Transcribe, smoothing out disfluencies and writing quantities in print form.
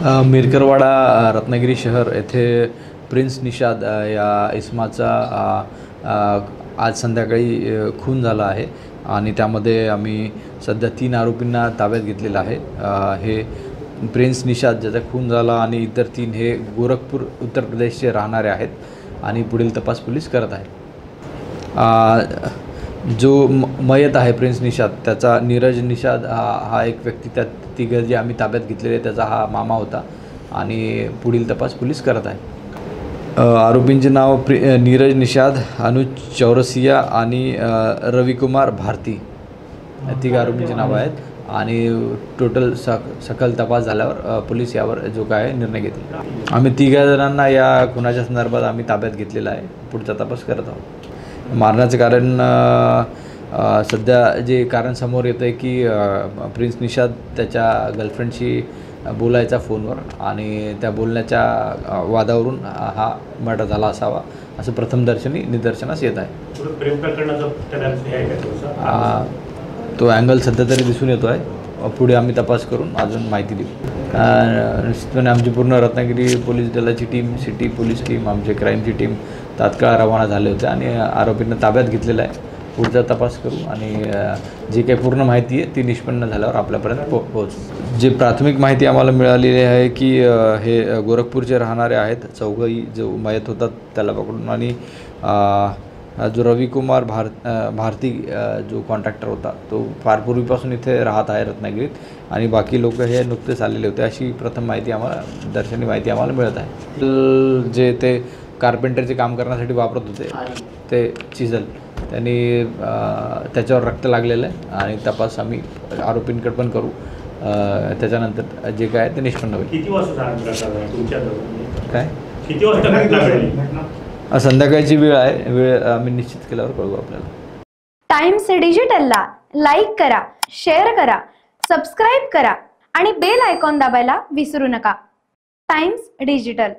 मिरकरवाडा रत्नागिरी शहर येथे प्रिन्स निषाद या इसमाचा आज संध्याकाळी खून झाला आहे आणि त्यामध्ये आम्ही सध्या 3 आरोपींना ताब्यात घेतलेलं आहे। हे प्रिन्स निषाद ज्याचा खून झाला आणि इतर 3 हे गोरखपूर उत्तर प्रदेशचे राहणारे आहेत आणि पुढील तपास पोलीस करत आहेत। जो मयत आहे प्रिन्स निषाद त्याचा नीरज निषाद हा एक व्यक्ती, त्या तिघं जे आम्ही ताब्यात घेतलेले त्याचा हा मामा होता आणि पुढील तपास पोलीस करत आहे। आरोपींचे नाव नीरज निषाद, अनुज चौरसिया आणि रविकुमार भारती, तिघ आरोपींचे नाव आहेत आणि टोटल सकल तपास झाल्यावर पोलीस यावर जो काय निर्णय घेतील। आम्ही 3 जणांना या खुनाच्या संदर्भात आम्ही ताब्यात घेतलेला आहे, पुढचा तपास करत आहोत। मारण्याचं कारण सध्या जे कारण समोर येतं आहे की प्रिन्स निषाद त्याच्या गर्लफ्रेंडशी बोलायचा फोनवर आणि त्या बोलण्याच्या वादावरून हा मर्डर झाला असावा असं प्रथमदर्शनी निदर्शनास येत आहे। तो अँगल सध्या तरी दिसून येतो आहे, पुढे आम्ही तपास करून अजून माहिती देऊ। निश्चितपणे आमची पूर्ण रत्नागिरी पोलीस दलाची टीम, सिटी पोलीस टीम, आमचे क्राईमची टीम तात्काळ रवाना झाले होते आणि आरोपींना ताब्यात घेतलेला आहे। पुढचा तपास करू आणि जी काही पूर्ण माहिती आहे ती निष्पन्न झाल्यावर आपल्यापर्यंत पोहोचू। जी प्राथमिक माहिती आम्हाला मिळालेली आहे की हे गोरखपूरचे राहणारे आहेत। चौघही जो मयत होता त्याला पकडून आणि जो रविकुमार भारती जो कॉन्ट्रॅक्टर होता तो फार पूर्वीपासून इथे राहत आहे रत्नागिरीत आणि बाकी लोक हे नुकतेच आलेले होते अशी प्रथम माहिती आम्हाला दर्शनी माहिती आम्हाला मिळत आहे। जे ते कार्पेंटरचे काम करण्यासाठी वापरत होते ते चिजल, त्यांनी त्याच्यावर रक्त लागलेलं आहे आणि तपास आम्ही आरोपींकडे पण करू। त्याच्यानंतर जे काय ते निष्पन्न होईल। किती वाजता काय किती वाजता संध्याकाळची वेळ आहे, वेळ आम्ही निश्चित केल्यावर कळू आपल्याला। टाइम्स डिजिटलला लाईक करा, शेअर करा, सबस्क्राईब करा आणि बेल आयकॉन दाबायला विसरू नका। Times digital.